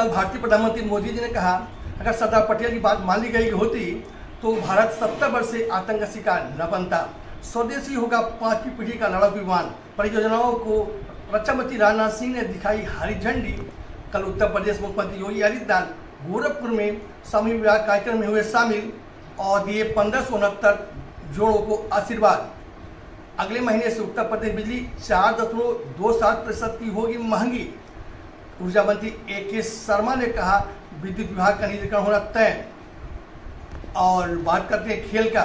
कल भारतीय प्रधानमंत्री मोदी जी ने कहा, अगर सरदार पटेल की बात मान ली गई होती तो भारत 70 वर्ष से आतंक का शिकार न बनता। स्वदेशी होगा 5वीं पीढ़ी का लड़ाकू विमान। परियोजनाओं को रक्षा मंत्री राजनाथ सिंह ने दिखाई हरी झंडी। कल उत्तर प्रदेश मुख्यमंत्री योगी आदित्यनाथ गोरखपुर में सामूहिक विवाह कार्यक्रम में हुए शामिल और दिए 1569 जोड़ों को आशीर्वाद। अगले महीने से उत्तर प्रदेश बिजली 4.27% की होगी महंगी। ऊर्जा मंत्री AK शर्मा ने कहा, विद्युत विभाग का निजीकरण होना तय। और बात करते हैं खेल का।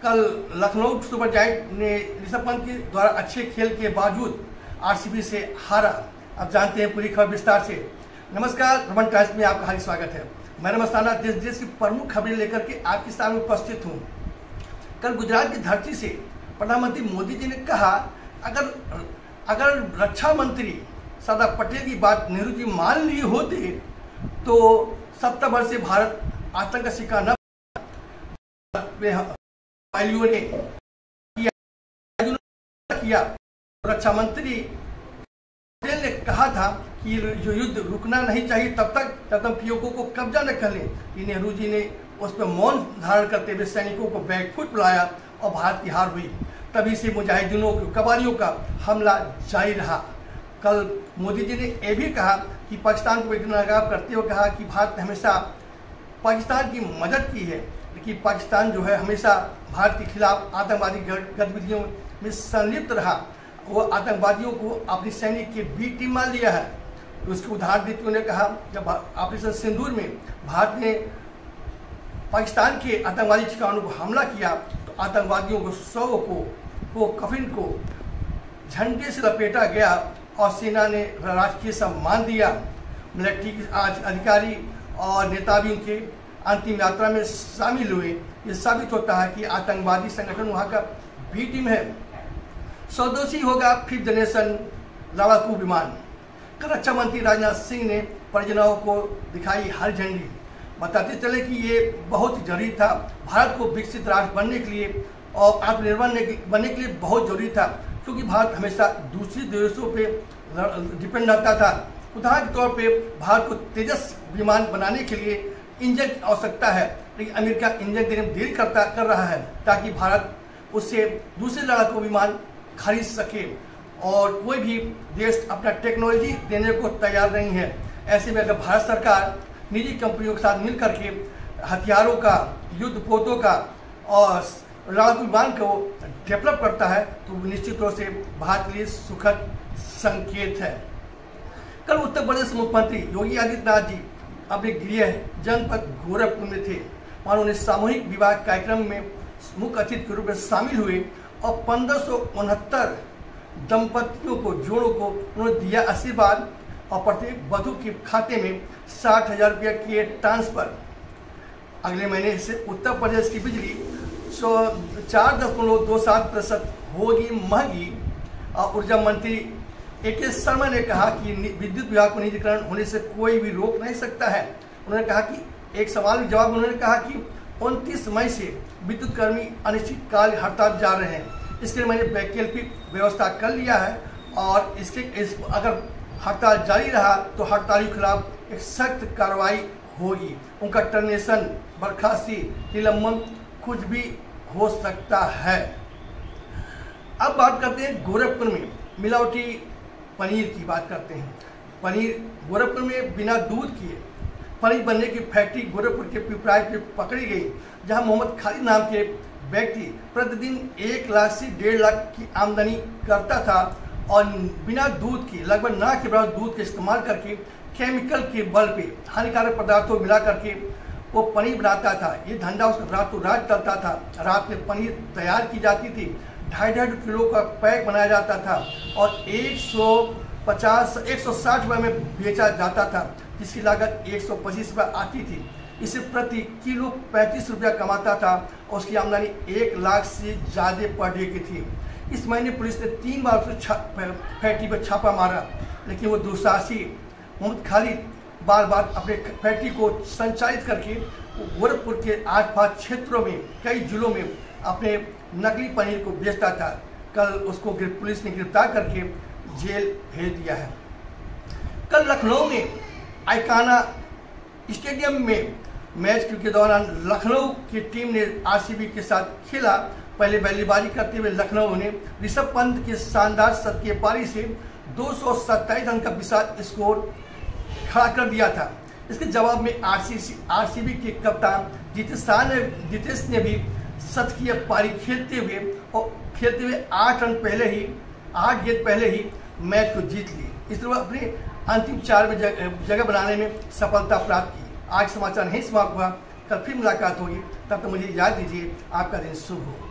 कल लखनऊ सुपर जायंट ने ऋषभ पंत के द्वारा अच्छे खेल के बावजूद RCB से हारा। अब जानते हैं पूरी खबर विस्तार से। नमस्कार, रमन टाइम्स में आपका हार्दिक स्वागत है। मैं रमस्ताना देश की प्रमुख खबरें लेकर के आपके सामने उपस्थित हूँ। कल गुजरात की धरती से प्रधानमंत्री मोदी जी ने कहा, अगर रक्षा मंत्री सरदार पटेल की बात नेहरू जी मान ली होती तो 70 वर्ष से भारत आतंक का शिकार न ने किया। रक्षा मंत्री पटेल ने कहा था कि जो युद्ध रुकना नहीं चाहिए तब तक पीओके को कब्जा न कर लें। नेहरू जी ने उस पर मौन धारण करते हुए सैनिकों को बैकफुट बुलाया और भारत की हार हुई। तभी से मुजाहिदीनों कबाड़ियों का हमला जारी रहा। कल मोदी जी ने यह भी कहा कि पाकिस्तान को नाकाब करते हुए कहा कि भारत ने हमेशा पाकिस्तान की मदद की है, लेकिन पाकिस्तान जो है हमेशा भारत के खिलाफ आतंकवादी गतिविधियों में संलिप्त रहा। वो आतंकवादियों को अपनी सैनिक के बी टीम मान लिया है। तो उसके उदाहरण देते हुए कहा, जब ऑपरेशन सिंदूर में भारत ने पाकिस्तान के आतंकवादी ठिकानों पर हमला किया तो आतंकवादियों को शव को कफिन को झंडे से लपेटा गया और सेना ने राजकीय सम्मान दिया। मिलिट्री के आज अधिकारी और नेता भी उनके अंतिम यात्रा में शामिल हुए। ये साबित होता है कि आतंकवादी संगठन वहाँ का बी टीम है। स्वदेशी होगा 5th जनरेशन लड़ाकू विमान। कल रक्षा मंत्री राजनाथ सिंह ने परियोजनाओं को दिखाई हरी झंडी। बताते चले कि ये बहुत ही जरूरी था। भारत को विकसित राष्ट्र बनने के लिए और आत्मनिर्भर बनने के लिए बहुत जरूरी था, क्योंकि भारत हमेशा दूसरे देशों पे डिपेंड रहता था। उदाहरण के तौर पे भारत को तेजस विमान बनाने के लिए इंजन की आवश्यकता है, लेकिन अमेरिका इंजन देने में देरी कर रहा है ताकि भारत उससे दूसरे लड़ाकू विमान खरीद सके। और कोई भी देश अपना टेक्नोलॉजी देने को तैयार नहीं है। ऐसे में अगर भारत सरकार निजी कंपनियों के साथ मिल करके हथियारों का, युद्धपोतों का और लड़ाकू विमान को डेवलप करता है तो निश्चित रूप से भारत के लिए सुखद संकेत है। कल उत्तर प्रदेश मुख्यमंत्री योगी आदित्यनाथ जी अपने गृह जनपद गोरखपुर में थे। वहाँ उन्होंने सामूहिक विवाह कार्यक्रम में मुख्य अतिथि के रूप में शामिल हुए और 1569 दंपतियों को, जोड़ों को उन्होंने दिया आशीर्वाद और प्रत्येक वधु के खाते में 60,000 रुपया किए ट्रांसफर। अगले महीने से उत्तर प्रदेश की बिजली 4.27% होगी महंगी। और ऊर्जा मंत्री AK शर्मा ने कहा कि विद्युत विभाग को निजीकरण होने से कोई भी रोक नहीं सकता है। उन्होंने कहा कि एक सवाल के जवाब उन्होंने कहा कि 29 मई से विद्युत कर्मी अनिश्चितकाल हड़ताल जा रहे हैं। इसके लिए मैंने वैकल्पिक व्यवस्था कर लिया है और अगर हड़ताल जारी रहा तो हड़ताली के खिलाफ एक सख्त कार्रवाई होगी। उनका टर्मिनेशन, बर्खास्ती, निलंबन कुछ भी हो सकता है। अब बात करते हैं गोरखपुर में मिलावटी पनीर की बात करते हैं। पनीर गोरखपुर में बिना दूध किए पनीर बनने की फैक्ट्री गोरखपुर के पिपराइच में पकड़ी गई, जहां मोहम्मद खालिद नाम के व्यक्ति प्रतिदिन 1 लाख से 1.5 लाख की आमदनी करता था और बिना दूध के, लगभग ना के बराबर दूध का इस्तेमाल करके केमिकल के बल पे हानिकारक पदार्थों मिला करके वो पनीर बनाता था। ये धंधा उसका रातों रात चलता था। रात में पनीर तैयार की जाती थी, 2.5 किलो का पैक बनाया जाता था और 160 रुपये में बेचा जाता था, जिसकी लागत 125 रुपये आती थी। इसे प्रति किलो 35 रुपया कमाता था और उसकी आमदनी 1 लाख से ज़्यादा पर डे की थी। इस महीने पुलिस ने 3 बार फैक्ट्री पर छापा मारा, लेकिन वो दुस्साहसी मोहम्मद खालिद बार बार अपने फैक्ट्री को संचालित करके गोरखपुर के आसपास क्षेत्रों में कई जिलों में अपने नकली पनीर को बेचता था। कल उसको पुलिस ने गिरफ्तार करके जेल भेज दिया है। कल लखनऊ में आइकाना स्टेडियम में मैच के दौरान लखनऊ की टीम ने आरसीबी के साथ खेला। पहले बल्लेबाजी करते हुए लखनऊ ने ऋषभ पंत के शानदार शतकीय पारी से 227 रन का विशाल स्कोर खड़ा कर दिया था। इसके जवाब में आरसीबी के कप्तान जितेश ने भी शतकीय पारी खेलते हुए 8 गेंद पहले ही मैच को जीत ली। इस तरह अपने अंतिम 4 में जगह बनाने में सफलता प्राप्त की। आज समाचार नहीं समाप्त हुआ, कल फिर मुलाकात होगी, तब तक मुझे याद दीजिए। आपका दिन शुभ हो।